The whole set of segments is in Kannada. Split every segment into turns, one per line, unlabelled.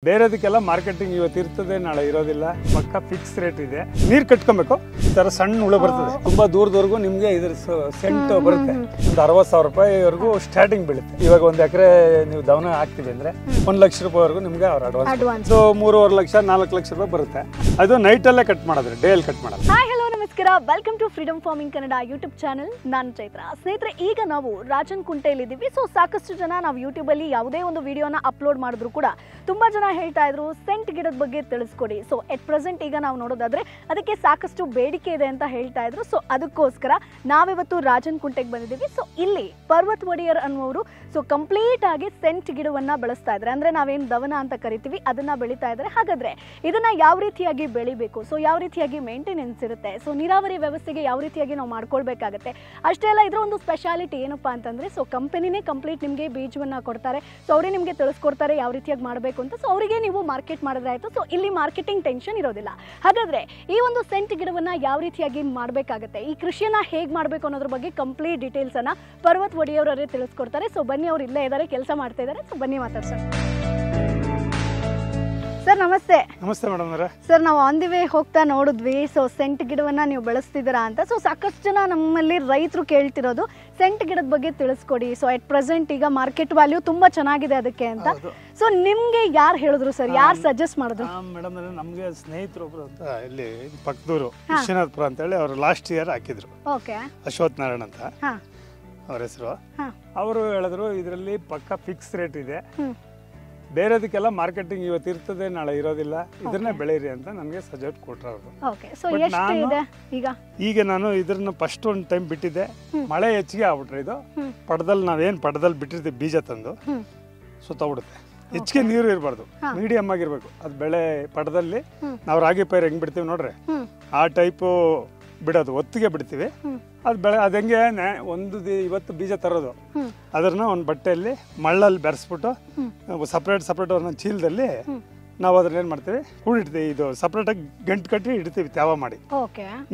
ಬೇರೆದಕ್ಕೆಲ್ಲ ಮಾರ್ಕೆಟಿಂಗ್ ಇವತ್ತು ಇರ್ತದೆ, ನಾಳೆ ಇರೋದಿಲ್ಲ. ಪಕ್ಕ ಫಿಕ್ಸ್ ರೇಟ್ ಇದೆ. ನೀರು ಕಟ್ಕೊಬೇಕು. ಈ ತರ ಸಣ್ಣ ಹುಳು ಬರ್ತದೆ. ತುಂಬಾ ದೂರದವರೆಗೂ ನಿಮ್ಗೆ ಇದ್ರ ಸೆಂಟ್ ಬರುತ್ತೆ. ಒಂದು 60,000 ರೂಪಾಯಿವರೆಗೂ ಸ್ಟಾರ್ಟಿಂಗ್ ಬೀಳುತ್ತೆ. ಇವಾಗ 1 ಎಕರೆ ನೀವು ದವನ ಹಾಕ್ತಿವಿ ಅಂದ್ರೆ 1 ಲಕ್ಷ ರೂಪಾಯಿವರೆಗೂ ನಿಮ್ಗೆ ಅವ್ರ ಅಡ್ವಾನ್ಸ್ 3.5 ಲಕ್ಷ 4 ಲಕ್ಷ ರೂಪಾಯಿ ಬರುತ್ತೆ. ಅದು ನೈಟ್ ಅಲ್ಲೇ ಕಟ್ ಮಾಡಿದ್ರೆ, ಡೇ ಅಲ್ಲಿ ಕಟ್ ಮಾಡೋದು.
ಹಾಯ್ ಹಲೋ ನಮಸ್ಕಾರ, welcome to freedom farming Kannada YouTube channel. ನಾನು ಚೈತ್ರ. ಸ್ನೇಹಿತರೆ, ಈಗ ನಾವು ರಾಜನಕುಂಟೆಯಲ್ಲಿ ಇದ್ದೀವಿ. ಸೊ ಸಾಕಷ್ಟು ಜನ ನಾವು ಯೂಟ್ಯೂಬ್ ಅಲ್ಲಿ ಯಾವುದೇ ಒಂದು ವಿಡಿಯೋನ ಅಪ್ಲೋಡ್ ಮಾಡಿದ್ರು ಕೂಡ ತುಂಬಾ ಜನ ಹೇಳ್ತಾ ಇದ್ರು ಸೆಂಟ್ ಗಿಡದ ಬಗ್ಗೆ ತಿಳಿಸ್ಕೊಡಿ. ಸೊ ಎಟ್ ಪ್ರೆಸೆಂಟ್ ಈಗ ನಾವು ನೋಡೋದಾದ್ರೆ ಅದಕ್ಕೆ ಸಾಕಷ್ಟು ಬೇಡಿಕೆ ಇದೆ ಅಂತ ಹೇಳ್ತಾ ಇದ್ರು. ಸೊ ಅದಕ್ಕೋಸ್ಕರ ನಾವಿವತ್ತು ರಾಜನಕುಂಟೆಗೆ ಬಂದಿದ್ದೀವಿ. ಸೊ ಇಲ್ಲಿ ಪರ್ವತ್ ಒಡೆಯರ್ ಅನ್ನುವರು ಸೊ ಕಂಪ್ಲೀಟ್ ಆಗಿ ಸೆಂಟ್ ಗಿಡವನ್ನ ಬೆಳೆಸ್ತಾ ಇದ್ದಾರೆ. ಅಂದ್ರೆ ನಾವೇನು ದವನ ಅಂತ ಕರಿತೀವಿ ಅದನ್ನ ಬೆಳೀತಾ ಇದ್ದಾರೆ. ಹಾಗಾದ್ರೆ ಇದನ್ನ ಯಾವ ರೀತಿಯಾಗಿ ಬೆಳಿಬೇಕು, ಸೊ ಯಾವ ರೀತಿಯಾಗಿ ಮೇಂಟೆನೆನ್ಸ್ ಇರುತ್ತೆ, ಸೊ ನೀರಾವರಿ ವ್ಯವಸ್ಥೆಗೆ ಯಾವ ರೀತಿಯಾಗಿ ನಾವು ಮಾಡ್ಕೊಳ್ಬೇಕಾಗತ್ತೆ, ಅಷ್ಟೇ ಅಲ್ಲ ಇದರ ಒಂದು ಸ್ಪೆಷಾಲಿಟಿ ಏನಪ್ಪಾ ಅಂತಂದ್ರೆ ಸೊ ಕಂಪನಿನೇ ಕಂಪ್ಲೀಟ್ ನಿಮಗೆ ಬೀಜವನ್ನ ಕೊಡ್ತಾರೆ. ಸೊ ಅವರೇ ನಿಮಗೆ ತಿಳಿಸ್ಕೊಡ್ತಾರೆ ಯಾವ ರೀತಿಯಾಗಿ ಮಾಡಬೇಕು ಅಂತ. ಸೊ ಅವರಿಗೆ ನೀವು ಮಾರ್ಕೆಟ್ ಮಾಡಿದ್ರೆ ಆಯ್ತು. ಸೊ ಇಲ್ಲಿ ಮಾರ್ಕೆಟಿಂಗ್ ಟೆನ್ಷನ್ ಇರೋದಿಲ್ಲ. ಹಾಗಾದ್ರೆ ಈ ಒಂದು ಸೆಂಟ್ ಗಿಡವನ್ನ ಯಾವ ರೀತಿಯಾಗಿ ಮಾಡಬೇಕಾಗತ್ತೆ, ಈ ಕೃಷಿಯನ್ನ ಹೇಗೆ ಮಾಡಬೇಕು ಅನ್ನೋದ್ರ ಬಗ್ಗೆ ಕಂಪ್ಲೀಟ್ ಡೀಟೇಲ್ಸ್ ಅನ್ನ ಪರ್ವತ್ ಒಡೆಯವರೇ ತಿಳಿಸ್ಕೊಡ್ತಾರೆ. ಸೊ ಬನ್ನಿ, ಅವ್ರು ಇಲ್ಲೇ ಇದ್ದಾರೆ, ಕೆಲಸ ಮಾಡ್ತಾ ಇದ್ದಾರೆ. ಸೊ ಬನ್ನಿ ಮಾತಾಡ್ಸೋಣ. ಸರ್ ನಮಸ್ತೆ.
ನಮಸ್ತೆ ಮೇಡಮ್ ಅವರೇ.
ಸರ್, ನಾವು ಆನ್ ದಿ ವೇ ಹೋಗ್ತಾ ನೋಡಿದ್ವಿ ಸೊ ಸೆಂಟ್ ಗಿಡವನ್ನ ನೀವು ಬೆಳೆಸ್ತಿದ್ದೀರಾ ಅಂತ. ಸೊ ಸಾಕಷ್ಟು ಜನ ನಮ್ಮಲ್ಲಿ ರೈತರು ಕೇಳ್ತಿರೋದು ಸೆಂಟ್ ಗಿಡದ ಬಗ್ಗೆ ತಿಳಿಸ್ಕೊಡಿ. ಸೊ ಎಟ್ ಪ್ರೆಸೆಂಟ್ ಈಗ ಮಾರ್ಕೆಟ್ ವ್ಯಾಲ್ಯೂ ತುಂಬಾ ಚೆನ್ನಾಗಿದೆ ಅದಕ್ಕೆ ಅಂತ. ಸೊ ನಿಮ್ಗೆ ಯಾರು ಹೇಳಿದ್ರು ಸರ್, ಯಾರು ಸಜೆಸ್ಟ್ ಮಾಡಿದ್ರು?
ಮೇಡಮ್ ನಮ್ಗೆ ಸ್ನೇಹಿತರು ಒಬ್ರು ಅಂತ ಇಲ್ಲಿ ಪಕ್ಕದೂರು ವಿಶ್ವನಾಥ್ಪುರ ಅಂತ ಹೇಳಿ ಅವರು ಲಾಸ್ಟ್ ಇಯರ್ ಹಾಕಿದ್ರು.
ಓಕೆ.
ಅಶ್ವಥ್ ನಾರಾಯಣ್ ಅಂತ ಅವ್ರ ಹೆಸರು. ಅವರು ಹೇಳಿದ್ರು ಇದರಲ್ಲಿ ಪಕ್ಕ ಫಿಕ್ಸ್ ರೇಟ್ ಇದೆ, ಬೇರೆದಕ್ಕೆಲ್ಲ ಮಾರ್ಕೆಟಿಂಗ್ ಇವತ್ತು ಇರ್ತದೆ, ನಾಳೆ ಇರೋದಿಲ್ಲ, ಇದನ್ನೇ ಬೆಳೀರಿ ಅಂತ ನನಗೆ ಸಜೆಸ್ಟ್ ಕೊಟ್ರು ಅವರು. ಈಗ ನಾನು ಇದನ್ನ ಫಸ್ಟ್ ಒಂದು ಟೈಮ್ ಬಿಟ್ಟಿದ್ದೆ. ಮಳೆ ಹೆಚ್ಚಿಗೆ ಆಗ್ಬಿಟ್ರೆ ಇದು ಪಡದಲ್ಲಿ ನಾವೇನು ಪಡದಲ್ಲಿ ಬಿಟ್ಟಿರ್ತೀವಿ ಬೀಜ ತಂದು ಸುತ್ತಬಿಡುತ್ತೆ. ಹೆಚ್ಚಿಗೆ ನೀರು ಇರಬಾರ್ದು, ಮೀಡಿಯಮ್ ಆಗಿರ್ಬೇಕು ಅದು ಬೆಳೆ. ಪಡದಲ್ಲಿ ನಾವು ರಾಗಿ ಪೈರು ಹೆಂಗ್ ಬಿಡ್ತೀವಿ ನೋಡ್ರಿ, ಆ ಟೈಪು ಬಿಡೋದು, ಒತ್ತಿಗೆ ಬಿಡ್ತೀವಿ. ಅದು ಬೆಳೆ ಅದು ಹೆಂಗೆ ಇವತ್ತು ಬೀಜ ತರೋದು, ಅದನ್ನ ಒಂದು ಬಟ್ಟೆಯಲ್ಲಿ ಮಳ್ಳಲ್ಲಿ ಬೆರೆಸ್ಬಿಟ್ಟು ಸಪ್ರೇಟ್ ಒಂದೊಂದು ಚೀಲದಲ್ಲಿ ನಾವು ಅದನ್ನ ಏನ್ ಮಾಡ್ತೀವಿ, ಕೂಡಿಡ್ತೀವಿ. ಇದು ಸಪ್ರೇಟ್ ಆಗಿ ಗಂಟು ಕಟ್ಟಿ ಇಡ್ತೀವಿ, ತ್ಯಾವ ಮಾಡಿ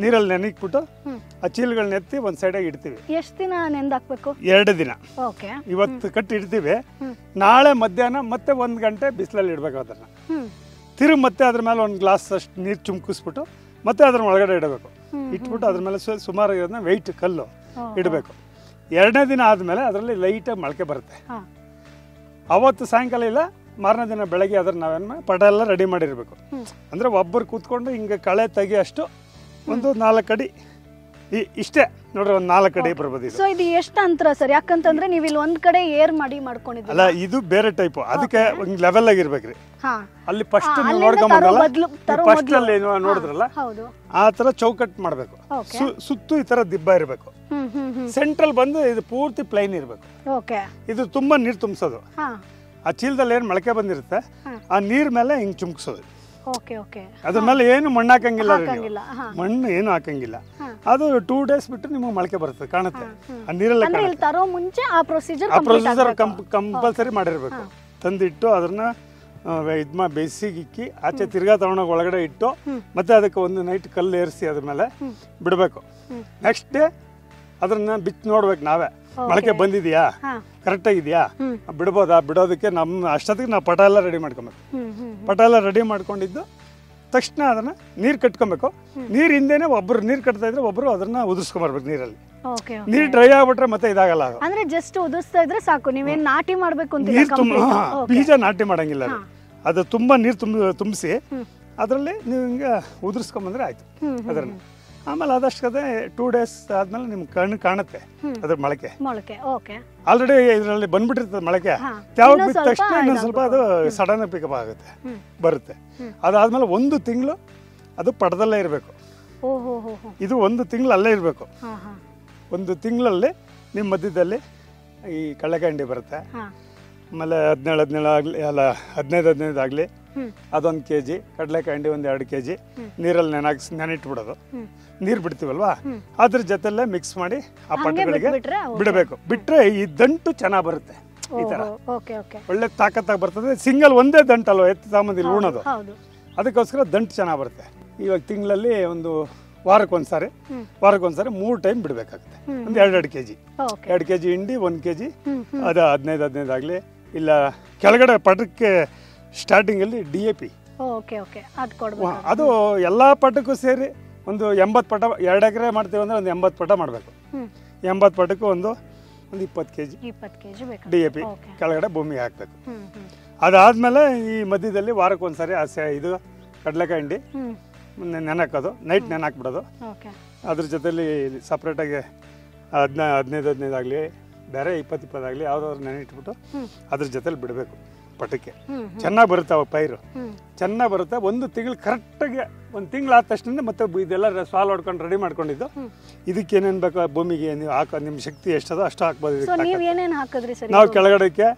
ನೀರಲ್ಲಿ ನೆನಕ್ಬಿಟ್ಟು ಆ ಚೀಲಗಳನ್ನ ಎತ್ತಿ ಒಂದ್ ಸೈಡಾಗಿ ಇಡ್ತೀವಿ.
ಎಷ್ಟು ದಿನ ನೆಂದಾಕ್ಬೇಕು?
2 ದಿನ. ಇವತ್ತು ಕಟ್ಟಿ ಇಡ್ತೀವಿ, ನಾಳೆ ಮಧ್ಯಾಹ್ನ ಮತ್ತೆ 1 ಗಂಟೆ ಬಿಸಿಲಲ್ಲಿ ಇಡ್ಬೇಕು. ಅದನ್ನ ತಿರುಗಿ ಮತ್ತೆ ಅದ್ರ ಮೇಲೆ 1 ಗ್ಲಾಸ್ ಅಷ್ಟು ನೀರು ಚುಮ್ಕಿಸ್ಬಿಟ್ಟು ಮತ್ತೆ ಅದ್ರ ಒಳಗಡೆ ಇಡಬೇಕು. ಇಟ್ಬಿಟ್ಟು ಅದ್ರ ಮೇಲೆ ಸುಮಾರು ವೆಯ್ಟ್ ಕಲ್ಲು ಇಡಬೇಕು. 2ನೇ ದಿನ ಆದ್ಮೇಲೆ ಅದರಲ್ಲಿ ಲೈಟಾಗಿ ಮೊಳಕೆ ಬರುತ್ತೆ. ಅವತ್ತು ಸಾಯಂಕಾಲ ಇಲ್ಲ ಮಾರನೇ ದಿನ ಬೆಳಗ್ಗೆ ಅದ್ರ ನಾವೇನು ಪಟ ಎಲ್ಲ ರೆಡಿ ಮಾಡಿರ್ಬೇಕು. ಅಂದ್ರೆ ಒಬ್ಬರು ಕೂತ್ಕೊಂಡು ಹಿಂಗೆ ಕಳೆ ತೆಗಿ ಅಷ್ಟು ಒಂದು 4 ಅಡಿ ಇಷ್ಟೇ ನೋಡ್ರಿ, ಒಂದು 4 ಅಡಿ ಬರ್ಬೋದು.
ಸೊ ಇದು ಎಷ್ಟು ಅಂತರ ಸರ್? ಯಾಕಂತಂದ್ರೆ ನೀವು ಇಲ್ಲಿ ಒಂದ್ ಕಡೆ ಏರ್ ಮಾಡಿ ಮಾಡ್ಕೊಂಡಿದ್ದೀರಿ.
ಅಲ್ಲ, ಇದು ಬೇರೆ ಟೈಪ್, ಅದಕ್ಕೆ ಲೆವೆಲ್ ಆಗಿರ್ಬೇಕ್ರಿ. ಅಲ್ಲಿ ಫಸ್ಟ್ ನೀವು ನೋಡ್ಕೊಂಬಲ್ಲ, ಫಸ್ಟ್ ಅಲ್ಲಿ ನೋಡಿದ್ರಲ್ಲ ಆ ತರ ಚೌಕಟ್ ಮಾಡ್ಬೇಕು. ಸುತ್ತು ಈ ತರ ದಿಬ್ಬ ಇರ್ಬೇಕು. ಸೆಂಟ್ರಲ್ ಬಂದು ಇದು ಪೂರ್ತಿ ಪ್ಲೈನ್ ಇರ್ಬೇಕು. ಇದು ತುಂಬಾ ನೀರ್ ತುಂಬಿಸೋದು. ಆ ಚೀಲದಲ್ಲಿ ಏನ್ ಮೊಳಕೆ ಬಂದಿರುತ್ತೆ ಆ ನೀರ್ ಮೇಲೆ ಹಿಂಗ್ ಚುಮ್ಕಿಸೋದು. ಅದ್ರ ಮೇಲೆ ಏನು ಮಣ್ಣು ಹಾಕಂಗಿಲ್ಲ, ಮಣ್ಣು ಏನು ಹಾಕಂಗಿಲ್ಲ. ಅದು 2 ಡೇಸ್ ಬಿಟ್ಟು ನಿಮಗೆ ಮೊಳಕೆ ಬರುತ್ತೆ, ಕಾಣುತ್ತೆ. ಆ ನೀರೆಲ್ಲ
ಆ
ಪ್ರೊಸೀಜರ್ ಕಂಪಲ್ಸರಿ ಮಾಡಿರ್ಬೇಕು. ತಂದಿಟ್ಟು ಅದನ್ನ ಬೇಯಿಸಿಕ್ಕಿ ಆಚೆ ತಿರ್ಗಾ ತಗೊಂಡೋಗಿ ಒಳಗಡೆ ಇಟ್ಟು ಮತ್ತೆ ಅದಕ್ಕೆ ಒಂದು ನೈಟ್ ಕಲ್ಲು ಏರಿಸಿ ಅದ್ರ ಮೇಲೆ ಬಿಡಬೇಕು. ನೆಕ್ಸ್ಟ್ ಡೇ ಅದನ್ನ ಬಿಚ್ಚಿ ನೋಡ್ಬೇಕು ನಾವೇ, ಮೊಳಕೆ ಬಂದಿದ್ಯಾ, ಕರೆಕ್ಟ್ ಆಗಿದ್ಯಾ, ಬಿಡ್ಬೋದಾ. ಬಿಡೋದಕ್ಕೆ ನಮ್ಮ ಅಷ್ಟೊತ್ತಿಗೆ ನಾವು ಪಟ ಎಲ್ಲ ರೆಡಿ ಮಾಡ್ಕೊಬೇಕು. ಪಟ ಎಲ್ಲ ರೆಡಿ ಮಾಡ್ಕೊಂಡಿದ್ದು ತಕ್ಷಣ ಅದನ್ನ ನೀರು ಕಟ್ಕೊಬೇಕು. ನೀರ್ ಹಿಂದೆನೆ ಒಬ್ರು ನೀರ್ ಕಟ್ತಾ ಇದ್ರೆ ಒಬ್ರು ಅದನ್ನ ಉದುರ್ಸ್ಕೊಂಬರ್ಬೇಕು ನೀರಲ್ಲಿ. ನೀರ್ ಡ್ರೈ ಆಗ್ಬಿಟ್ರೆ ಮತ್ತೆ ಇದಾಗಲ್ಲ.
ಅಂದ್ರೆ ಜಸ್ಟ್ ಉದುರಿಸ್ತಾ ಇದ್ರೆ ಸಾಕು, ನೀವೇನ್ ನಾಟಿ ಮಾಡ್ಬೇಕು ಅಂತ
ನೀರ್ ಬೀಜ ನಾಟಿ ಮಾಡಂಗಿಲ್ಲ. ಅದು ತುಂಬಾ ನೀರ್ ತುಂಬಿಸಿ ಅದ್ರಲ್ಲಿ ನೀವು ಹಿಂಗ ಉದುರ್ಸ್ಕೊಂಬಂದ್ರೆ ಆಯ್ತು ಅದನ್ನ. ಆಮೇಲೆ ಅದಷ್ಟು 2 ಡೇಸ್ ಆದ್ಮೇಲೆ ನಿಮ್ ಕಣ್ಣು ಕಾಣುತ್ತೆ ಅದ್ರ ಮೊಳಕೆ. ಆಲ್ರೆಡಿ ಇದರಲ್ಲಿ ಬಂದ್ಬಿಟ್ಟಿರ್ತದೆ ಮೊಳಕೆ. ಯಾವಾಗ ಬಿದ್ದ ತಕ್ಷಣ ಇನ್ನೊಂದು ಸ್ವಲ್ಪ ಅದು ಸಡನ್ ಪಿಕಪ್ ಆಗುತ್ತೆ, ಬರುತ್ತೆ. ಅದಾದ್ಮೇಲೆ 1 ತಿಂಗಳು ಅದು ಪಡದಲ್ಲೇ ಇರಬೇಕು. ಇದು 1 ತಿಂಗಳು ಅಲ್ಲೇ ಇರಬೇಕು. 1 ತಿಂಗಳಲ್ಲಿ ನಿಮ್ಮ ಮಧ್ಯದಲ್ಲಿ ಈ ಕಳ್ಳೆಕಾಂಡಿ ಬರುತ್ತೆ. ಆಮೇಲೆ 17 ಆಗಲಿ, ಅಲ್ಲ 15 ಆಗಲಿ, ಅದೊಂದು kg ಕಡಲೆಕಾಂಡಿ 1-2 kg ನೀರಲ್ಲಿ ನೆನಿಟ್ಬಿಡೋದು. ನೀರು ಬಿಡ್ತೀವಲ್ವಾ ಅದ್ರ ಜೊತೆಲ್ಲೇ ಮಿಕ್ಸ್ ಮಾಡಿ ಆ ಪಟ್ಟಗಳಿಗೆ ಬಿಡಬೇಕು. ಬಿಟ್ರೆ ಈ ದಂಟು ಚೆನ್ನಾಗಿ ಬರುತ್ತೆ. ಈ ತರ ಒಳ್ಳೆ ತಾಕತ್ತಾಗಿ ಬರ್ತದೆ. ಸಿಂಗಲ್ ಒಂದೇ ದಂಟು ಅಲ್ವಾ ಎತ್ತು ಸಾಮಾನ್ಯ ಉಣೋದು, ಅದಕ್ಕೋಸ್ಕರ ದಂಟು ಚೆನ್ನಾಗಿ ಬರುತ್ತೆ. ಇವಾಗ ತಿಂಗಳಲ್ಲಿ ಒಂದು ವಾರಕ್ಕೊಂದ್ಸಾರಿ 3 ಟೈಮ್ ಬಿಡಬೇಕಾಗುತ್ತೆ. ಒಂದು 2 kg 2 kg ಹಿಂಡಿ 1 kg ಅದು 15 ಆಗಲಿ, ಇಲ್ಲ ಕೆಳಗಡೆ ಪಟಕ್ಕೆ ಸ್ಟಾರ್ಟಿಂಗಲ್ಲಿ DAP.
ಓಕೆ ಓಕೆ ಅದು ಕೊಡಬೇಕು.
ಅದು ಎಲ್ಲ ಪಟಕ್ಕೂ ಸೇರಿ ಒಂದು 80 ಪಟ, 2 ಎಕರೆ ಮಾಡ್ತೀವಿ ಅಂದರೆ ಒಂದು 80 ಪಟ ಮಾಡಬೇಕು. 80 ಪಟಕ್ಕೂ ಒಂದು 20 kg
20 kg ಬೇಕು
DAP ಕೆಳಗಡೆ ಭೂಮಿಗೆ ಹಾಕಬೇಕು. ಅದಾದಮೇಲೆ ಈ ಮಧ್ಯದಲ್ಲಿ ವಾರಕ್ಕೆ ಒಂದು ಸಾರಿ ಇದು ಕಡಲೆಕಾಯಿ ಹಿಂಡಿ ನೆನಕೋದು, ನೈಟ್ ನೆನಾಕ್ಬಿಡೋದು. ಅದ್ರ ಜೊತೆಲಿ ಸಪ್ರೇಟಾಗಿ 15 ಆಗಲಿ ಬೇರೆ 20 ಆಗಲಿ ಯಾವುದಾದ್ರು ನೆನಿಟ್ಬಿಟ್ಟು ಅದ್ರ ಜೊತೆಲಿ ಬಿಡಬೇಕು. ಪಟಕ್ಕೆ ಚೆನ್ನಾಗಿ ಬರುತ್ತೆ, ಅವ ಪೈರು ಚೆನ್ನಾಗಿ ಬರುತ್ತೆ. ಒಂದು ತಿಂಗಳು ಕರೆಕ್ಟಾಗಿ ಒಂದು ತಿಂಗಳು ಆದ ತಕ್ಷಣ ಮತ್ತೆ ಇದೆಲ್ಲ ಸಾಲ್ ಹೊಡ್ಕೊಂಡು ರೆಡಿ ಮಾಡ್ಕೊಂಡಿದ್ದು. ಇದಕ್ಕೆ ಏನೇನು ಬೇಕು ಭೂಮಿಗೆ ನೀವು ಹಾಕೋ, ನಿಮ್ಮ ಶಕ್ತಿ ಎಷ್ಟದೋ ಅಷ್ಟು ಹಾಕ್ಬೋದು. ನಾವು ಕೆಳಗಡೆಗೆ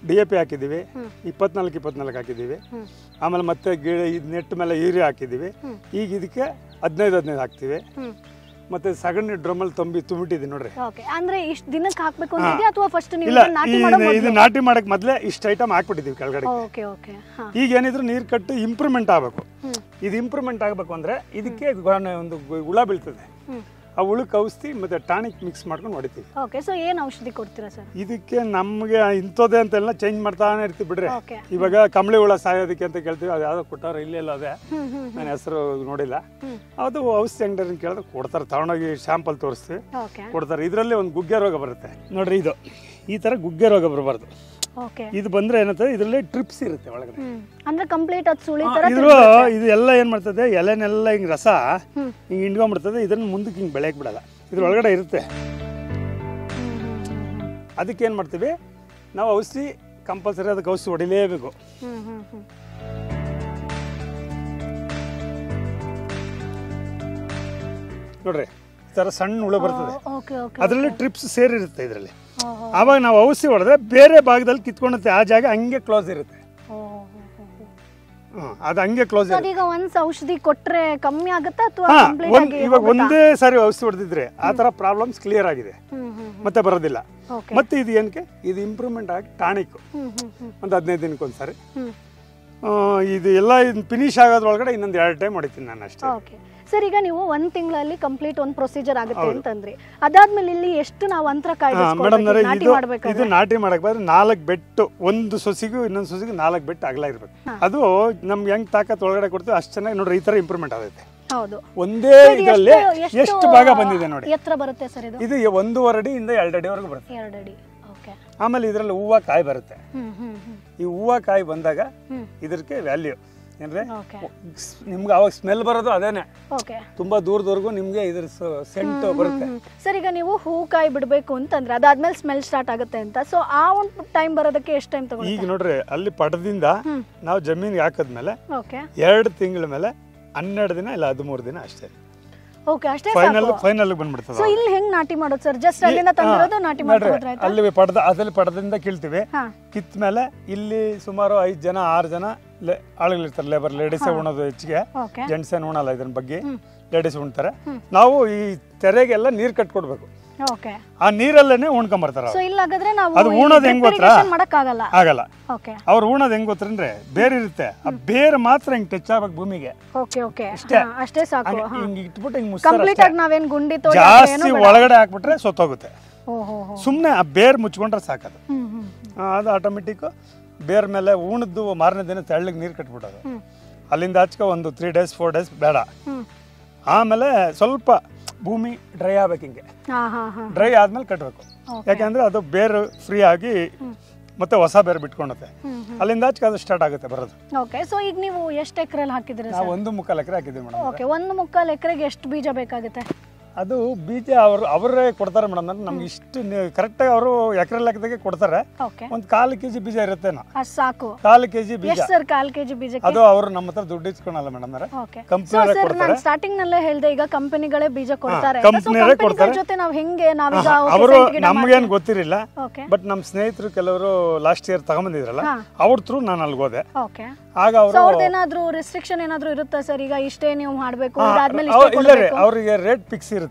DAP ಹಾಕಿದ್ದೀವಿ, 24 ಹಾಕಿದ್ದೀವಿ. ಆಮೇಲೆ ಮತ್ತೆ ಗಿಡ ನೆಟ್ ಮೇಲೆ ಯೂರಿಯಾ ಹಾಕಿದ್ದೀವಿ. ಈಗ ಇದಕ್ಕೆ 15 ಹಾಕ್ತೀವಿ. ಮತ್ತೆ ಸಗಣಿ ಡ್ರಮ್ಮಲ್ಲಿ ತುಂಬಿಟ್ಟಿದ್ದೀವಿ ನೋಡ್ರಿ.
ಅಂದ್ರೆ ಇಷ್ಟು ದಿನಕ್ಕೆ ಹಾಕಬೇಕು ಅಂತಿದೆ ಅಥವಾ ಫಸ್ಟ್ ನೀವು
ಇದು ನಾಟಿ ಮಾಡಕ್ಕೆ ಮೊದಲೇ ಇಷ್ಟು ಐಟಮ್ ಹಾಕ್ಬಿಟ್ಟಿದ್ದೀವಿ ಕೆಳಗಡೆ. ಈಗ ಏನಿದ್ರು ನೀರು ಕಟ್ಟು ಇಂಪ್ರೂವ್ಮೆಂಟ್ ಆಗಬೇಕು. ಇದು ಇಂಪ್ರೂವ್ಮೆಂಟ್ ಆಗಬೇಕು ಅಂದ್ರೆ ಇದಕ್ಕೆ ಒಂದು ಹುಳ ಬೀಳ್ತದೆ. ಆ ಹುಳಕ್ಕೆ ಔಷಧಿ ಮತ್ತೆ ಟಾನಿಕ್ ಮಿಕ್ಸ್ ಮಾಡ್ಕೊಂಡು ಹೊಡಿತೀವಿ.
ಓಕೆ, ಸೊ ಏನು ಔಷಧಿ ಕೊಡ್ತೀರಾ ಸರ್?
ಇದಕ್ಕೆ ನಮಗೆ ಇಂಥದ್ದೇ ಅಂತೆಲ್ಲ ಚೇಂಜ್ ಮಾಡ್ತಾನೆ ಇರ್ತೀವಿ ಬಿಡ್ರಿ. ಇವಾಗ ಕಂಬಳಿ ಹುಳ ಸಾಯೋದಕ್ಕೆ ಅಂತ ಕೇಳ್ತೀವಿ, ಅದು ಯಾವ್ದೋ ಕೊಟ್ಟವ್ರು ಇಲ್ಲೆಲ್ಲ ಅದೇ, ನನ್ನ ಹೆಸರು ನೋಡಿಲ್ಲ. ಅದು ಔಷಧಿ ಅಂಗಡಿ ಕೇಳಿದ್ರೆ ಕೊಡ್ತಾರೆ, ತಗೊಂಡೋಗಿ ಶಾಂಪಲ್ ತೋರಿಸ್ತೀವಿ ಕೊಡ್ತಾರೆ. ಇದರಲ್ಲಿ ಒಂದು ಗುಗ್ಗೆ ರೋಗ ಬರುತ್ತೆ ನೋಡ್ರಿ. ಇದು ಈ ತರ ಗುಗ್ಗೆ ರೋಗ ಬರಬಾರ್ದು. ಇದು ಬಂದ್ರೆ ಏನಂತಂದ್ರೆ ಇದರಲ್ಲಿ ಟ್ರಿಪ್ಸ್ ಇರುತ್ತೆ ಒಳಗಡೆ.
ಅಂದ್ರೆ ಕಂಪ್ಲೀಟ್ ಅದು ಸುಳಿ ತರ
ಇದು ಎಲ್ಲ ಏನ್ ಮಾಡ್ತದೆ, ಎಲೆನೆಲ್ಲ ಹಿಂಗ್ ರಸ ಹಿಂಗ್ ಹಿಂಡ್ಕೊಂಡ್ಬಿಡ್ತದೆ. ಇದನ್ನ ಮುಂದಕ್ಕೆ ಹಿಂಗ್ ಬೆಳೆಯಕ್ ಬಿಡಲ್ಲ, ಇದ್ರ ಒಳಗಡೆ ಇರುತ್ತೆ. ಅದಕ್ಕೆ ಏನ್ ಮಾಡ್ತೀವಿ ನಾವು, ಔಷಧಿ ಕಂಪಲ್ಸರಿ ಅದಕ್ಕೆ ಔಷಧಿ ಹೊಡಿಲೇಬೇಕು. ನೋಡ್ರಿ ಈ ತರ ಸಣ್ಣ ಹುಳ ಬರ್ತದೆ, ಅದರಲ್ಲಿ ಟ್ರಿಪ್ಸ್ ಸೇರಿರುತ್ತೆ ಇದರಲ್ಲಿ. ಆವಾಗ ನಾವು ಔಷಧಿ ಹೊಡೆದ್ರೆ ಬೇರೆ ಭಾಗದಲ್ಲಿ ಕಿತ್ಕೊಂಡುತ್ತೆ, ಆ ಜಾಗ ಹಂಗೆ ಕ್ಲೋಸ್ ಇರುತ್ತೆ. ಅದು ಹಂಗೆ ಕ್ಲೋಸ್ ಇರುತ್ತೆ.
ಈಗ ಒಂದ್ ಔಷಧಿ ಕೊಟ್ರೆ ಕಮ್ಮಿ ಆಗುತ್ತಾ ಅಥವಾ
ಇವಾಗ ಒಂದೇ ಸಾರಿ ಔಷಧಿ ಹೊಡೆದಿದ್ರೆ ಆ ತರ ಪ್ರಾಬ್ಲಮ್ಸ್ ಕ್ಲಿಯರ್ ಆಗಿದೆ, ಮತ್ತೆ ಬರೋದಿಲ್ಲ. ಮತ್ತೆ ಇದು ಏನಕ್ಕೆ, ಇದು ಇಂಪ್ರೂವ್ಮೆಂಟ್ ಆಗಿ ಟಾನಿಕ್ ಒಂದು 15 ದಿನಕ್ಕೊಂದ್ಸಾರಿ. ಇದು ಎಲ್ಲ ಫಿನಿಶ್ ಆಗೋದ್ರೊಳಗಡೆ ಇನ್ನೊಂದು 2 ಟೈಮ್ ಹೊಡಿತೀನಿ ನಾನು ಅಷ್ಟೇ.
ಸರ್, ಈಗ ನೀವು 1 ತಿಂಗಳಲ್ಲಿ ಕಂಪ್ಲೀಟ್ ಒಂದು ಪ್ರೊಸೀಜರ್ ಆಗುತ್ತೆ ಅಂತಂದ್ರಿ, ಅದಾದ್ಮೇಲೆ ಇಲ್ಲಿ ಎಷ್ಟು ನಾವು ಅಂತರ ಕಾಯ್ದು
ಇದು ನಾಟಿ ಮಾಡಕ್ ಬಂದ್ರೆ 4 ಬೆಟ್ಟು, ಒಂದು ಸೊಸಿಗೂ ಇನ್ನೊಂದು ಸೊಸಿಗೂ 4 ಬೆಟ್ಟು ಅಗಲ ಇರ್ಬೇಕು. ಅದು ನಮ್ಗೆ ಹೆಂಗ್ ತಾಕತ್ ಒಳಗಡೆ ಕೊಡ್ತೀವಿ ಅಷ್ಟು ಚೆನ್ನಾಗಿ ನೋಡ್ರಿ. ಈ ತರ ಇಂಪ್ರೂವ್ಮೆಂಟ್ ಆಗುತ್ತೆ. ಒಂದೇ ಇದರಲ್ಲಿ ಎಷ್ಟು ಭಾಗ ಬಂದಿದೆ ನೋಡಿ.
ಎತ್ತರ ಬರುತ್ತೆ ಸರ್ ಇದು?
1.5 ಅಡಿಯಿಂದ 2 ಅಡಿವರೆಗೂ ಬರುತ್ತೆ.
2 ಅಡಿ.
ಆಮೇಲೆ ಇದರಲ್ಲಿ ಹೂವು ಕಾಯಿ ಬರುತ್ತೆ. ಈ ಹೂವು ಕಾಯಿ ಬಂದಾಗ ಇದಕ್ಕೆ ವ್ಯಾಲ್ಯೂ ಏನ್ರಿ, ನಿಮ್ಗೆ ಅವಾಗ ಸ್ಮೆಲ್ ಬರೋದು ಅದೇನೆ. ತುಂಬಾ ದೂರದವರೆಗೂ ನಿಮ್ಗೆ ಇದ್ರ ಸೆಂಟ್ ಬರುತ್ತೆ.
ಸರ್, ಈಗ ನೀವು ಹೂ ಕಾಯಿ ಬಿಡ್ಬೇಕು ಅಂತಂದ್ರೆ ಅದಾದ್ಮೇಲೆ ಸ್ಮೆಲ್ ಸ್ಟಾರ್ಟ್ ಆಗುತ್ತೆ ಅಂತ, ಸೊ ಆ ಒಂದು ಟೈಮ್ ಬರೋದಕ್ಕೆ ಎಷ್ಟು ಟೈಮ್ ತಗೊಂಡು?
ಈಗ ನೋಡ್ರಿ, ಅಲ್ಲಿ ಪಟದಿಂದ ನಾವು ಜಮೀನಿಗೆ ಹಾಕದ್ಮೇಲೆ 2 ತಿಂಗಳ ಮೇಲೆ 12 ದಿನ ಇಲ್ಲ 13 ದಿನ ಅಷ್ಟೇ.
ಓಕೆ, ಅಷ್ಟೇ
ಫೈನಲ್ ಬಂದ್ಬಿಡ್ತದೆ.
ಸೊ ಇಲ್ಲಿ ಹೆಂಗ್ ನಾಟಿ ಮಾಡೋದು ಸರ್? ಜಸ್ಟ್ ಅಲ್ಲಿಂದ ತಂದಿರೋದು ನಾಟಿ ಮಾಡೋದು?
ಅಲ್ಲಿ ಅದಲ್ಲಿ ಪಡದಿಂದ ಕೀಳ್ತೀವಿ. ಕಿತ್ತ ಮೇಲೆ ಇಲ್ಲಿ ಸುಮಾರು 5 ಜನ 6 ಜನ ಆಳುಗಳಿರ್ತಾರೆ, ಲೇಬರ್. ಲೇಡೀಸ್ ಉಣೋದು ಹೆಚ್ಚಿಗೆ, ಜೆಂಟ್ಸ್ ಏನು ಉಣಲ್ಲ. ಇದ್ರ ಬಗ್ಗೆ ಲೇಡೀಸ್ ಉಣ್ತಾರೆ. ನಾವು ಈ ತೆರೆಗೆಲ್ಲ ನೀರ್ ಕಟ್ಕೊಡ್ಬೇಕು. ಆ ನೀರಲ್ಲೇನೆ ಉಣ್ಕೊಂಬರ್ತಾರೆ. ಅದು ಉಣೋದು ಹೆಂಗ್ ಗೊತ್ತಾ? ಆಗಲ್ಲ. ಅವ್ರು ಉಣೋದು ಹೆಂಗ್ ಗೊತ್ತಂದ್ರೆ ಬೇರೆ ಇರುತ್ತೆ, ಆ ಬೇರೆ ಮಾತ್ರ ಹಿಂಗ್ ಟಚ್ ಆಗ್ಬೇಕು ಭೂಮಿಗೆ
ಅಷ್ಟೇ ಸಾಕು.
ಹಿಂಗ್ ಇಟ್ಬಿಟ್ಟು ಹಿಂಗ್ ಮುಸ್ತಾರೆ.
ಜಾಸ್ತಿ
ಒಳಗಡೆ ಹಾಕ್ಬಿಟ್ರೆ ಸೊತ್ತೋಗುತ್ತೆ. ಸುಮ್ನೆ ಆ ಬೇರ್ ಮುಚ್ಕೊಂಡ್ರೆ ಸಾಕದು. ಅದು ಆಟೋಮೆಟಿಕ್ ಬೇರ್ ಮೇಲೆ ಉಣದ್ದು ಮಾರನೇ ದಿನ ತೆಳ್ಳಗೆ ನೀರು ಕಟ್ಬಿಡೋದು. ಅಲ್ಲಿಂದ ಆಚೆ ಒಂದು 3 days 4 days ಬೇಡ. ಆಮೇಲೆ ಸ್ವಲ್ಪ ಭೂಮಿ ಡ್ರೈ ಆಗ್ಬೇಕು. ಹಿಂಗೆ ಡ್ರೈ ಆದ್ಮೇಲೆ ಕಟ್ಟಬೇಕು. ಯಾಕೆಂದ್ರೆ ಅದು ಬೇರು ಫ್ರೀ ಆಗಿ ಮತ್ತೆ ಹೊಸ ಬೇರೆ ಬಿಟ್ಕೊಂಡುತ್ತೆ. ಅಲ್ಲಿಂದ ಆಚೆ ಅದು ಸ್ಟಾರ್ಟ್ ಆಗುತ್ತೆ ಬರೋದು.
ಓಕೆ, ಸೊ ಈಗ ನೀವು ಎಷ್ಟು ಎಕರೆಯಲ್ಲಿ ಹಾಕಿದ್ರಿ?
ನಾವು 1.25 ಎಕರೆ ಹಾಕಿದ್ವಿ ಮೇಡಮ್.
ಓಕೆ, 1.25 ಎಕರೆಗೆ ಎಷ್ಟು ಬೀಜ ಬೇಕಾಗುತ್ತೆ?
ಅದು ಬೀಜ ಅವರೇ ಕೊಡ್ತಾರೆ ಮೇಡಮ್. ನಮ್ಗೆ ಇಷ್ಟು ಕರೆಕ್ಟಾಗಿ ಅವರು ಎಕರೆ ಲೆಕ್ಕದಾಗೆ ಕೊಡ್ತಾರೆ. ಒಂದು 1/4 kg ಬೀಜ ಇರುತ್ತೆ.
ಸಾಕು,
1/4 kg ಬೀಜ.
1/4 kg ಬೀಜ
ಅದು ಅವರು ನಮ್ಮ ಹತ್ರ ದುಡ್ಡು ಇಸ್ಕೊಳಲ್ಲ ಮೇಡಮ್. ಕಂಪನಿಯವರೇ ಕೊಡ್ತಾರೆ.
ಸ್ಟಾರ್ಟಿಂಗ್ ನಲ್ಲೇ ಹೇಳಿದೆ, ಈಗ ಕಂಪನಿಗಳೇ ಬೀಜ ಕೊಡ್ತಾರೆ.
ಕಂಪನಿಯವರೇ ಕೊಡ್ತಾರೆ.
ಜೊತೆ ನಾವು ಹೆಂಗೆ ನಾವೀಗ
ಅವರು ನಮ್ಗೇನು ಗೊತ್ತಿರಲಿಲ್ಲ, ಬಟ್ ನಮ್ಮ ಸ್ನೇಹಿತರು ಕೆಲವರು ಲಾಸ್ಟ್ ಇಯರ್ ತಗೊಂಬಂದಿದ್ರಲ್ಲ, ಅವ್ರ ಥ್ರೂ ನಾನು ಅಲ್ಲಿಗೆ ಹೋದೆ. ಆಗ ಅವರು
ಏನಾದ್ರು ರೆಸ್ಟ್ರಿಕ್ಷನ್ ಏನಾದ್ರು ಇರುತ್ತಾ ಸರ್? ಈಗ ಇಷ್ಟೇ ನೀವು ಮಾಡಬೇಕು,
ಅವರಿಗೆ ರೇಟ್ ಫಿಕ್ಸ್ ಇರುತ್ತೆ.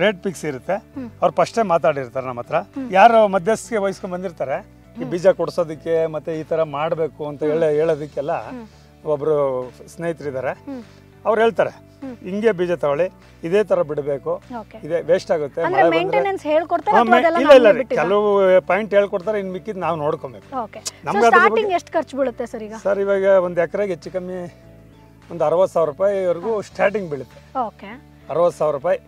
ರೇಟ್ ಫಿಕ್ಸ್ ಇರುತ್ತೆ. ಅವ್ರು ಫಸ್ಟೇ ಮಾತಾಡಿರ್ತಾರೆ ನಮ್ಮ ಹತ್ರ. ಯಾರು ಮಧ್ಯಸ್ಥಿಕೆ ವಹಿಸ್ಕೊಂಡ್ ಬಂದಿರ್ತಾರೆ ಈ ಬೀಜ ಕೊಡ್ಸೋದಕ್ಕೆ ಮತ್ತೆ ಈ ತರ ಮಾಡ್ಬೇಕು ಅಂತ ಹೇಳೋದಕ್ಕೆಲ್ಲ ಒಬ್ರು ಸ್ನೇಹಿತರಿದ್ದಾರೆ. ಅವ್ರು ಹೇಳ್ತಾರೆ ಹಿಂಗೆ ಬೀಜ ತಗೊಳ್ಳಿ, ಇದೇ ತರ ಬಿಡಬೇಕು, ಇದೇ ವೇಸ್ಟ್ ಆಗುತ್ತೆ, ಇಲ್ಲ ಇಲ್ಲ ಕೆಲವು ಪಾಯಿಂಟ್ ಹೇಳ್ಕೊಡ್ತಾರೆ, ಇನ್ ಮಿಕ್ಕಿದ್ ನಾವು ನೋಡ್ಕೊಬೇಕು. ಸರ್ ಇವಾಗ ಒಂದು ಎಕರೆಗೆ ಹೆಚ್ಚು ಕಮ್ಮಿ ಒಂದು 60,000 ರೂಪಾಯಿವರೆಗೂ ಸ್ಟಾರ್ಟಿಂಗ್ ಬೀಳುತ್ತೆ. 60,000 ರೂಪಾಯಿ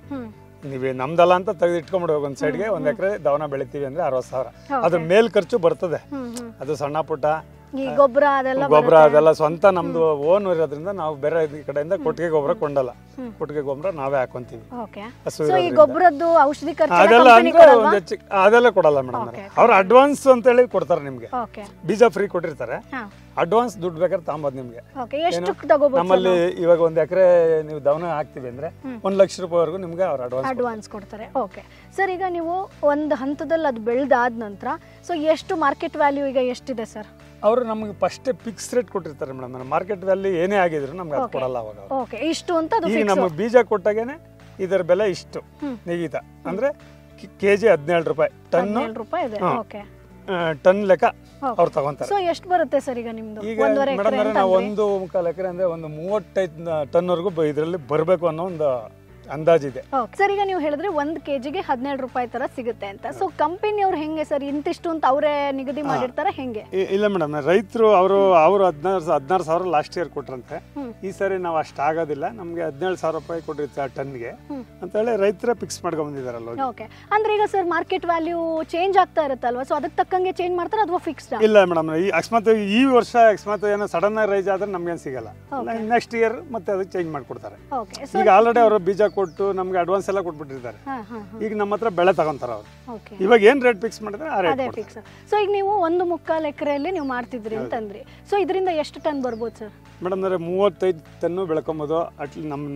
ನೀವೇ ನಮ್ದಲ್ಲ ಅಂತ ತೆಗೆದು ಇಟ್ಕೊಂಡ್ಬಿಡ್ಬೇಕು ಒಂದ್ ಸೈಡ್ಗೆ. ಒಂದ್ ಎಕರೆ ದವನ ಬೆಳಿತೀವಿ ಅಂದ್ರೆ 60,000. ಅದ್ರ ಮೇಲ್ ಖರ್ಚು ಬರ್ತದೆ, ಅದು ಸಣ್ಣ ಪುಟ್ಟ
ಗೊಬ್ಬರ
ಅದೆಲ್ಲ ಸ್ವಂತ ನಮ್ದು ಓನ್ ಇರೋದ್ರಿಂದ ನಾವು ಬೇರೆ ಕಡೆಯಿಂದ ಕೊಟ್ಟಿಗೆ ಗೊಬ್ಬರ ಕೊಂಡಲ್ಲ. ಕೊಟ್ಟಿಗೆ ಗೊಬ್ಬರ ನಾವೇ ಹಾಕೊಂತೀವಿ. ಅದೆಲ್ಲ ಅಂದ್ರೆ ಅದೆಲ್ಲ ಕೊಡಲ್ಲ ಮೇಡಮ್, ಅವ್ರು ಅಡ್ವಾನ್ಸ್ ಅಂತ ಹೇಳಿ ಕೊಡ್ತಾರೆ ನಿಮ್ಗೆ. ಬೀಜ ಫ್ರೀ ಕೊಟ್ಟಿರ್ತಾರೆ, ಅಡ್ವಾನ್ಸ್ ದುಡ್ಡು ಬೇಕಾದ್ರೆ ತಗೊಂಬೋದು ನಿಮ್ಗೆ. ನಮ್ಮಲ್ಲಿ ಇವಾಗ ಒಂದ್ ಎಕರೆ ನೀವು ದವನ ಹಾಕ್ತಿವಿ ಅಂದ್ರೆ 1 ಲಕ್ಷ ರೂಪಾಯಿವರೆಗೂ ನಿಮ್ಗೆ ಅವ್ರು
ಅಡ್ವಾನ್ಸ್ ಕೊಡ್ತಾರೆ. ಓಕೆ ಸರ್, ಈಗ ನೀವು ಒಂದು ಹಂತದಲ್ಲಿ ಅದು ಬೆಳೆದಾದ ನಂತರ ಸೊ ಎಷ್ಟು ಮಾರ್ಕೆಟ್ ವ್ಯಾಲ್ಯೂ ಈಗ ಎಷ್ಟಿದೆ ಸರ್?
ಅವರು ನಮಗೆ ಫಸ್ಟ್ ಫಿಕ್ಸ್ ರೇಟ್ ಕೊಟ್ಟಿರ್ತಾರೆ ಮೇಡಮ್. ಮಾರ್ಕೆಟ್ ವ್ಯಾಲ್ಯೂ ಏನೇ ಆಗಿದ್ರು ನಮ್ಗೆ ಅದು ಕೊಡಲ್ಲ ಅವಾಗ.
ಓಕೆ, ಇಷ್ಟು ಅಂತ
ಈಗ ನಮಗೆ ಬೀಜ ಕೊಟ್ಟಾಗೇನೆ ಇದರ ಬೆಲೆ ಇಷ್ಟು ನಿಗದಿತ ಅಂದ್ರೆ ಕೆಜಿ 17 ರೂಪಾಯಿ, ಟನ್ ಲೆಕ್ಕ ಅವ್ರು ತಗೊಂತಾರೆ.
ಸೊ ಎಷ್ಟು ಬರುತ್ತೆ ಸರ್ ಈಗ ನಿಮ್ದು?
ಈಗ ಮೇಡಮ್ ನಾವು 1.25 ಎಕರೆ ಅಂದ್ರೆ ಒಂದು 35 ಟನ್ ವರೆಗೂ ಇದರಲ್ಲಿ ಬರಬೇಕು ಅನ್ನೋ ಒಂದು ಅಂದಾಜಿದೆ.
ಸರ್ ಈಗ ನೀವು ಹೇಳಿದ್ರೆ 1 ಕೆಜಿಗೆ 17 ರೂಪಾಯಿ ತರ ಸಿಗುತ್ತೆ ಅಂತ. ಸೊ ಕಂಪನಿ ಅವ್ರು ಹೆಂಗೆ ಸರ್ ಇಂತಿಷ್ಟು ಅಂತ ಅವರೇ ನಿಗದಿ ಮಾಡಿರ್ತಾರೆ ಹೆಂಗೆ?
ಇಲ್ಲ ಮೇಡಮ್, ರೈತರು ಅವರು 16,000 ಲಾಸ್ಟ್ ಇಯರ್ ಕೊಟ್ರಂತೆ. ಈ ಸರಿ ನಾವು ಅಷ್ಟು ಆಗೋದಿಲ್ಲ, ನಮ್ಗೆ 17,000 ರೂಪಾಯಿ ಕೊಟ್ಟಿರ್ತಾರೆ ಟನ್ಗೆ ಅಂತ ಹೇಳಿ ರೈತರ ಫಿಕ್ಸ್ ಮಾಡ್ಕೊಂಡ್ ಬಂದಿದಾರಲ್ಲ.
ಓಕೆ, ಅಂದ್ರೆ ಈಗ ಸರ್ ಮಾರ್ಕೆಟ್ ವ್ಯಾಲ್ಯೂ ಚೇಂಜ್ ಆಗ್ತಾ ಇರುತ್ತಲ್ವಾ, ಸೊ ಅದಕ್ಕೆ ತಕ್ಕಂಗೆ ಚೇಂಜ್ ಮಾಡ್ತಾರೆ ಅಥವಾ ಫಿಕ್ಸ್ಡ್?
ಇಲ್ಲ ಮೇಡಮ್, ಅಕಸ್ಮಾತ್ ಈ ವರ್ಷ ಅಕಸ್ಮಾತ್ ಏನೋ ಸಡನ್ ಆಗಿ ರೈಸ್ ಆದ್ರೆ ನಮ್ಗೇನು ಸಿಗಲ್ಲ. ನೆಕ್ಸ್ಟ್ ಇಯರ್ ಮತ್ತೆ ಅದಕ್ಕೆ ಚೇಂಜ್ ಮಾಡ್ಕೊಡ್ತಾರೆ. ಈಗ ಆಲ್ರೆಡಿ ಅವರು ಬೀಜ ಕೊಟ್ಟು ನಮ್ಗೆ ಅಡ್ವಾನ್ಸ್ ಎಲ್ಲ ಕೊಟ್ಬಿಟ್ಟಿರ್ತಾರೆ. ಈಗ ನಮ್ಮ ಹತ್ರ ಬೆಳೆ ತಗೊಂತಾರ ಅವ್ರು. ಇವಾಗ ಏನ್ ರೇಟ್ ಫಿಕ್ಸ್ ಮಾಡಿದ್ರೆ ಆ ರೇಟ್ ಫಿಕ್ಸ್.
ಸೊ ಈಗ ನೀವು 1.25 ಎಕರೆಯಲ್ಲಿ ನೀವು ಮಾಡ್ತಿದ್ರಿ ಅಂತಂದ್ರಿ, ಸೊ ಇದರಿಂದ ಎಷ್ಟು ಟನ್ ಬರ್ಬೋದು ಸರ್?
ಮೇಡಮ್ ಅಂದ್ರೆ 35 ಟನ್ನು ಬೆಳ್ಕೊಬೋದು.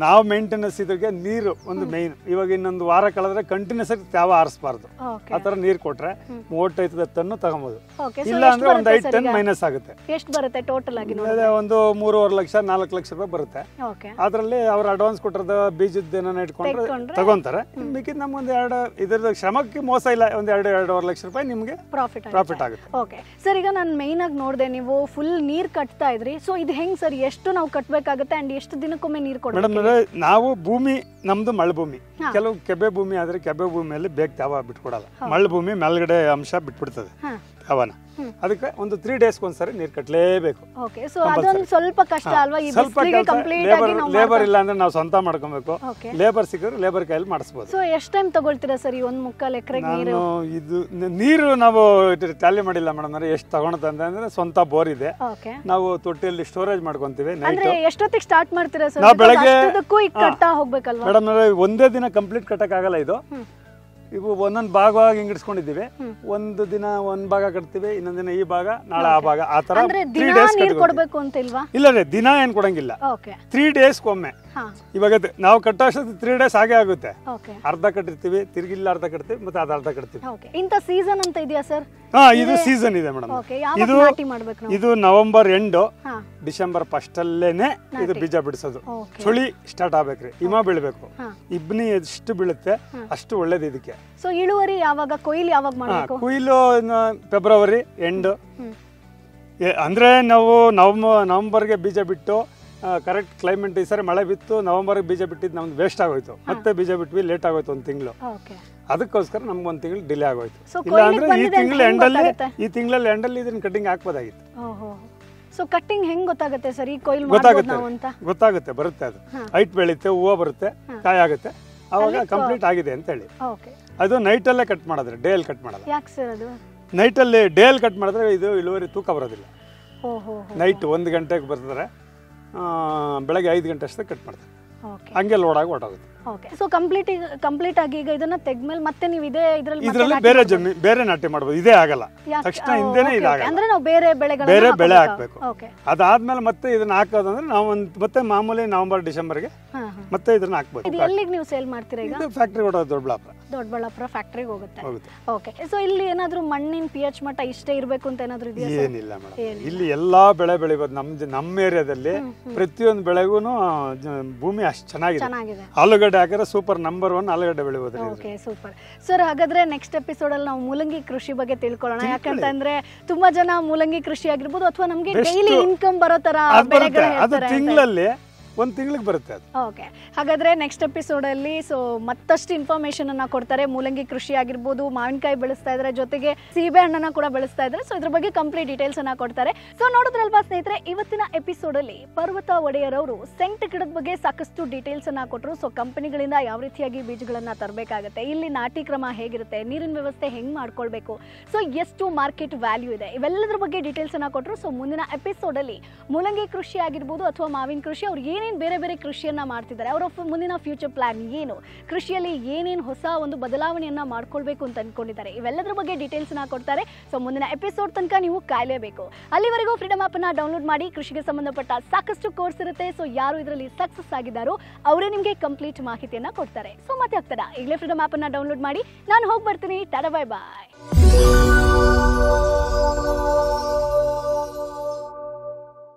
ನಾವು ಮೇಂಟೆನೆನ್ಸ್ ಇದ್ರಿಗೆ ನೀರು ಒಂದು ಮೇನ್. ಇವಾಗ ಇನ್ನೊಂದು ವಾರ ಕಳೆದ್ರೆ ಕಂಟಿನ್ಯೂಸ್ ಆಗಿ ತ್ಯಾವ ಆರಿಸಬಾರ್ದು. ಆ ತರ ನೀರ್ ಕೊಟ್ರೆ 35 ಟನ್ನು ತಗೊಬೋದು. ಇಲ್ಲ ಅಂದ್ರೆ ಒಂದು 5 ಟನ್ ಮೈನಸ್ ಆಗುತ್ತೆ.
ಎಷ್ಟು ಬರುತ್ತೆ ಟೋಟಲ್ ಆಗಿ?
ಒಂದು 3.5 ಲಕ್ಷ 4 ಲಕ್ಷ ರೂಪಾಯಿ ಬರುತ್ತೆ. ಅದ್ರಲ್ಲಿ ಅವ್ರು ಅಡ್ವಾನ್ಸ್ ಕೊಟ್ಟಿರೋದು ಬೀಜದ ಏನಾನ ಇಟ್ಕೊಂಡ್ರೆ ತಗೊಂತಾರೆ. ಮಿಕ್ಕಿದ್ ನಮ್ಗೊಂದು ಇದ್ರದ್ದು ಶ್ರಮಕ್ಕೆ ಮೋಸ ಇಲ್ಲ, ಒಂದ್ 2-2.5 ಲಕ್ಷ ರೂಪಾಯಿ ನಿಮ್ಗೆ ಪ್ರಾಫಿಟ್ ಆಗುತ್ತೆ.
ಓಕೆ ಸರ್, ಈಗ ನಾನು ಮೈನ್ ಆಗಿ ನೋಡಿದೆ ನೀವು ಫುಲ್ ನೀರ್ ಕಟ್ತಾ ಇದ್ರಿ. ಸೊ ಇದು ಹೆಂಗ್ ಸರ್, ಎಷ್ಟು ನಾವು ಕಟ್ಟಬೇಕಾಗುತ್ತೆ ಅಂಡ್ ಎಷ್ಟು ದಿನಕ್ಕೊಮ್ಮೆ ನೀರು ಕೊಡಬೇಕು?
ಮೇಡಮ್ ನಾವು ಭೂಮಿ ನಮ್ದು ಮಳೆ ಭೂಮಿ, ಕೆಲವು ಕೆಬ್ಬೆ ಭೂಮಿ ಆದ್ರೆ ಕೆಬ್ಬೆ ಭೂಮಿಯಲ್ಲಿ ಬೇಗ ತ್ಯಾವ ಬಿಟ್ಕೊಡಲ್ಲ. ಮಳೆ ಭೂಮಿ ಮೇಲ್ಗಡೆ ಅಂಶ ಬಿಟ್ಬಿಡ್ತದೆ ತ್ಯಾವನ. ಅದಕ್ಕೆ ಒಂದು 3 ಡೇಸ್ ಒಂದ್ಸರಿ ನೀರು ಕಟ್ಟಲೇಬೇಕು.
ಸ್ವಲ್ಪ ಕಷ್ಟ ಅಲ್ವಾ?
ಲೇಬರ್ ಇಲ್ಲ ಅಂದ್ರೆ ನಾವು ಸ್ವಂತ ಮಾಡ್ಕೊಬೇಕು. ಲೇಬರ್ ಸಿಕ್ಕಿದ್ರೆ ಲೇಬರ್ ಕೈಯಲ್ಲಿ ಮಾಡಿಸಬಹುದು.
ಸೊ ಎಷ್ಟು ಟೈಮ್ ತಗೊಳ್ತೀರಾ ಸರ್ ಈ 1.25 ಎಕರೆಗೆ ನೀರು?
ಇದು ನೀರು ನಾವು ಟ್ಯಾಲಿ ಮಾಡಿಲ್ಲ ಮೇಡಮ್. ಎಷ್ಟು ತಗೊಳುತ್ತೆ ಅಂದ್ರೆ ಸ್ವಂತ ಬೋರ್ ಇದೆ, ನಾವು ತೊಟ್ಟಿಯಲ್ಲಿ ಸ್ಟೋರೇಜ್ ಮಾಡ್ಕೊಂತೀವಿ.
ಎಷ್ಟೊತ್ತಿಗೆ ಸ್ಟಾರ್ಟ್ ಮಾಡ್ತೀರಾ ಸರ್?
ನಾವು ಬೆಳಗ್ಗೆ
ಹೋಗ್ಬೇಕಲ್ವಾ
ಮೇಡಮ್? ಒಂದೇ ದಿನ ಕಂಪ್ಲೀಟ್ ಕಟ್ಟಕ್ ಆಗಲ್ಲ. ಇದು ಇವು ಒಂದೊಂದು ಭಾಗವಾಗಿ ಹಿಂಗಿಡ್ಸ್ಕೊಂಡಿದೀವಿ. ಒಂದು ದಿನ ಒಂದ್ ಭಾಗ ಕಟ್ತೀವಿ, ಇನ್ನೊಂದ್ ದಿನ ಈ ಭಾಗ, ನಾಳೆ ಆ ಭಾಗ, ಆ ತರ 3 ಡೇಸ್
ಕೊಡ್ಬೇಕು ಅಂತ ಇಲ್ವಾ?
ಇಲ್ಲ ರೀ, ದಿನ ಏನ್ ಕೊಡಂಗಿಲ್ಲ. 3 ಡೇಸ್ಗೊಮ್ಮೆ. ಇವಾಗ ನಾವು ಕಟ್ಟೋ ಅಷ್ಟೊತ್ತು 3 ಡೇಸ್ ಆಗೇ ಆಗುತ್ತೆ. ಅರ್ಧ ಕಟ್ಟಿರ್ತೀವಿ, ತಿರ್ಗಿಲ್ಲ ಅರ್ಧ ಕಟ್ತೀವಿ, ಮತ್ತೆ ಅದ ಅರ್ಧ ಕಟ್ತೀವಿ.
ಇಂತ ಸೀಸನ್ ಅಂತ ಇದೆಯಾ ಸರ್?
ಇದು ಸೀಸನ್ ಇದೆ ಮೇಡಮ್. ಇದು ನವೆಂಬರ್ ಎಂಡ್ ಡಿಸೆಂಬರ್ ಫಸ್ಟ್ ಅಲ್ಲೇನೆ ಇದು ಬೀಜ ಬಿಡಿಸೋದು. ಚಳಿ ಸ್ಟಾರ್ಟ್ ಆಗ್ಬೇಕ್ರಿ, ಹಿಮ ಬೀಳ್ಬೇಕು. ಇಬ್ನಿ ಎಷ್ಟು ಬೀಳುತ್ತೆ ಅಷ್ಟು ಒಳ್ಳೇದು ಇದಕ್ಕೆ.
ಸೊ ಇಳುವರಿ ಯಾವಾಗ, ಕೊಯ್ಲು ಯಾವಾಗ ಮಾಡಬೇಕು?
ಕೊಯ್ಲು ಫೆಬ್ರವರಿ ಎಂಡ್. ಅಂದ್ರೆ ನಾವು ನವೆಂಬರ್ಗೆ ಬೀಜ ಬಿಟ್ಟು ಕರೆಕ್ಟ್ ಕ್ಲೈಮೇಟ್ ಈ ಸರಿ ಮಳೆ ಬಿತ್ತು, ನವೆಂಬರ್ಗೆ ಬೀಜ ಬಿಟ್ಟಿದ್ದು ನಮ್ದು ವೇಸ್ಟ್ ಆಗೋಯ್ತು. ಮತ್ತೆ ಬೀಜ ಬಿಟ್ವಿ, ಲೇಟ್ ಆಗೋಯ್ತು 1 ತಿಂಗಳು. ಅದಕ್ಕೋಸ್ಕರ ನಮ್ಗೆ 1 ತಿಂಗಳು ಡಿಲೇ ಆಗೋಯ್ತು. ಇಲ್ಲ ಅಂದ್ರೆ ಈ ತಿಂಗಳಲ್ಲಿ ಎಂಡಲ್ಲಿ ಇದನ್ನ ಕಟಿಂಗ್ ಹಾಕ್ಬೋದಾಗಿತ್ತು.
ಸೊ ಕಟ್ಟಿಂಗ್ ಹೆಂಗ್ ಗೊತ್ತಾಗುತ್ತೆ ಸರ್ ಈ ಕೊಯ್ಲು
ಗೊತ್ತಾಗುತ್ತೆ, ಬರುತ್ತೆ. ಅದು ಹೈಟ್ ಬೆಳೀತೆ, ಹೂವು ಬರುತ್ತೆ, ಕಾಯಿ ಆಗುತ್ತೆ, ಅವಾಗ ಕಂಪ್ಲೀಟ್ ಆಗಿದೆ ಅಂತ ಹೇಳಿ. ಅದು ನೈಟ್ ಅಲ್ಲೇ ಕಟ್ ಮಾಡಿದ್ರೆ, ಡೇ ಅಲ್ಲಿ ಕಟ್ ಮಾಡಲ್ಲ.
ಯಾಕೆ ಸರ್ ಅದು?
ನೈಟ್ ಅಲ್ಲಿ ಡೇ ಅಲ್ಲಿ ಕಟ್ ಮಾಡಿದ್ರೆ ಇದು ಇಳುವರಿ ತೂಕ ಬರೋದಿಲ್ಲ. ನೈಟ್ 1 ಗಂಟೆಗೆ ಬರ್ತಾರೆ, ಬೆಳಗ್ಗೆ 5 ಗಂಟೆ ಅಷ್ಟೇ ಕಟ್ ಮಾಡ್ತಾರೆ. ಹಂಗೆ ಲೋಡ್ ಆಗಿ ಹೊರಟೋಗುತ್ತೆ.
ಓಕೆ, ಸೊ ಕಂಪ್ಲೀಟ್ ಆಗಿ ಈಗ ಇದನ್ನ ತೆಗ್ಮೇಲೆ ಮತ್ತೆ ನೀವು
ಇದರಲ್ಲಿ ಬೇರೆ ಜಮೀನು ಬೇರೆ ನಾಟಿ ಮಾಡಬಹುದು. ಇದೇ ಆಗಲ್ಲ, ತಕ್ಷಣ ಹಿಂದೆನೇ ಇದಾಗಲ್ಲ.
ಅಂದ್ರೆ ನಾವು ಬೇರೆ
ಬೆಳೆ ಹಾಕ್ಬೇಕು. ಅದಾದ್ಮೇಲೆ ಮತ್ತೆ ಇದನ್ನ ಹಾಕೋದಂದ್ರೆ ನಾವು ಮತ್ತೆ ಮಾಮೂಲಿ ನವೆಂಬರ್ ಡಿಸೆಂಬರ್ಗೆ ಮತ್ತೆ ಇದನ್ನ ಹಾಕ್ಬೇಕು.
ಎಲ್ಲಿಗೆ ನೀವು ಸೇಲ್ ಮಾಡ್ತೀರಾ ಈಗ?
ಫ್ಯಾಕ್ಟರಿ ಕೊಡೋದು
ದೊಡ್ಡಬಳ್ಳಾಪುರ ಫ್ಯಾಕ್ಟರಿಗೆ ಹೋಗುತ್ತೆ. ಓಕೆ, ಸೊ ಇಲ್ಲಿ ಏನಾದ್ರೂ ಮಣ್ಣಿನ pH ಮಟ್ಟ ಇಷ್ಟೇ ಇರಬೇಕು ಅಂತ ಏನಾದ್ರೂ ಇದೆಯಾ?
ಏನಿಲ್ಲ ಮೇಡಮ್, ಇಲ್ಲಿ ಎಲ್ಲಾ ಬೆಳೆ ಬೆಳಿಬೋದು. ನಮ್ಮ ಏರಿಯಾದಲ್ಲಿ ಪ್ರತಿಯೊಂದು ಬೆಳೆಗೂ ಭೂಮಿ ಅಷ್ಟು ಚೆನ್ನಾಗಿದೆ. ಆಲೂಗಡ್ಡೆ ಹಾಕಿದ್ರೆ ಸೂಪರ್ ನಂಬರ್ 1 ಆಲೂಗಡ್ಡೆ ಬೆಳಿಬೋದು.
Okay, super sir. ಹಾಗಾದ್ರೆ ನೆಕ್ಸ್ಟ್ ಎಪಿಸೋಡ್ ಅಲ್ಲಿ ನಾವು ಮೂಲಂಗಿ ಕೃಷಿ ಬಗ್ಗೆ ತಿಳ್ಕೊಳ್ಳೋಣ. ಯಾಕಂತಂದ್ರೆ ತುಂಬಾ ಜನ ಮೂಲಂಗಿ ಕೃಷಿ ಆಗಿರ್ಬೋದು ಅಥವಾ ನಮ್ಗೆ ಡೈಲಿ ಇನ್ಕಮ್ ಬರೋ ತರ ಬೆಳೆಗಳು ಹೇಳ್ತಾರೆ.
ತಿಂಗಳಲ್ಲಿ 1 ತಿಂಗಳಿಗೆ ಬರುತ್ತೆ ಅದು.
ಓಕೆ, ಹಾಗಾದ್ರೆ ನೆಕ್ಸ್ಟ್ ಎಪಿಸೋಡಲ್ಲಿ ಸೊ ಮತ್ತಷ್ಟು ಇನ್ಫಾರ್ಮೇಶನ್ ಅನ್ನ ಕೊಡ್ತಾರೆ. ಮೂಲಂಗಿ ಕೃಷಿ ಆಗಿರ್ಬೋದು, ಮಾವಿನಕಾಯಿ ಬೆಳೆಸ್ತಾ ಇದ್ದಾರೆ, ಜೊತೆಗೆ ಸೀಬೆ ಹಣ್ಣನ್ನ ಕೂಡ ಬೆಳೆಸ್ತಾ ಇದ್ದಾರೆ. ಸೊ ಇದ್ರ ಬಗ್ಗೆ ಕಂಪ್ಲೀಟ್ ಡೀಟೇಲ್ಸ್ ಅನ್ನ ಕೊಡ್ತಾರೆ. ಸೊ ನೋಡಿದ್ರಲ್ವಾ ಸ್ನೇಹಿತರೆ, ಇವತ್ತಿನ ಎಪಿಸೋಡ್ ಅಲ್ಲಿ ಪರ್ವತ ಒಡೆಯರ್ ಅವರು ಸೆಂಟ್ ಗಿಡದ ಬಗ್ಗೆ ಸಾಕಷ್ಟು ಡೀಟೇಲ್ಸ್ ಅನ್ನ ಕೊಟ್ಟರು. ಸೊ ಕಂಪನಿಗಳಿಂದ ಯಾವ ರೀತಿಯಾಗಿ ಬೀಜಗಳನ್ನ ತರಬೇಕಾಗುತ್ತೆ, ಇಲ್ಲಿ ನಾಟಿ ಕ್ರಮ ಹೇಗಿರುತ್ತೆ, ನೀರಿನ ವ್ಯವಸ್ಥೆ ಹೆಂಗ್ ಮಾಡ್ಕೊಳ್ಬೇಕು, ಸೊ ಎಷ್ಟು ಮಾರ್ಕೆಟ್ ವ್ಯಾಲ್ಯೂ ಇದೆ, ಇವೆಲ್ಲದ್ರ ಬಗ್ಗೆ ಡೀಟೇಲ್ಸ್ ಅನ್ನ ಕೊಟ್ಟರು. ಸೊ ಮುಂದಿನ ಎಪಿಸೋಡ್ ಅಲ್ಲಿ ಮೂಲಂಗಿ ಕೃಷಿ ಆಗಿರ್ಬೋದು ಅಥವಾ ಮಾವಿನ ಕೃಷಿ, ಅವ್ರು ಏನೇನು ಬೇರೆ ಬೇರೆ ಕೃಷಿಯನ್ನ ಮಾಡ್ತಿದ್ದಾರೆ, ಅವರ ಮುಂದಿನ ಫ್ಯೂಚರ್ ಪ್ಲಾನ್ ಏನು, ಕೃಷಿಯಲ್ಲಿ ಏನೇನು ಹೊಸ ಒಂದು ಬದಲಾವಣೆಯನ್ನ ಮಾಡ್ಕೊಳ್ಬೇಕು ಅಂತ ಅನ್ಕೊಂಡಿದ್ದಾರೆ, ಇವೆಲ್ಲದ್ರ ಬಗ್ಗೆ ಡೀಟೇಲ್ಸ್ ಅನ್ನ ಕೊಡ್ತಾರೆ. ಸೊ ಮುಂದಿನ ಎಪಿಸೋಡ್ ತನಕ ನೀವು ಕಾಯಲೇಬೇಕು. ಅಲ್ಲಿವರೆಗೂ ಫ್ರೀಡಮ್ ಆಪ್ ಅನ್ನ ಡೌನ್ಲೋಡ್ ಮಾಡಿ. ಕೃಷಿಗೆ ಸಂಬಂಧಪಟ್ಟ ಸಾಕಷ್ಟು ಕೋರ್ಸ್ ಇರುತ್ತೆ. ಸೊ ಯಾರು ಇದರಲ್ಲಿ ಸಕ್ಸಸ್ ಆಗಿದ್ದಾರೋ ಅವರೇ ನಿಮಗೆ ಕಂಪ್ಲೀಟ್ ಮಾಹಿತಿಯನ್ನ ಕೊಡ್ತಾರೆ. ಸೊ ಮತ್ತೆ ಆಗ್ತದ ಈಗಲೇ ಫ್ರೀಡಮ್ ಆಪ್ ಅನ್ನ ಡೌನ್ಲೋಡ್ ಮಾಡಿ. ನಾನು ಹೋಗಿ ಬರ್ತೀನಿ. ಟಾಟಾ, ಬೈ ಬಾಯ್.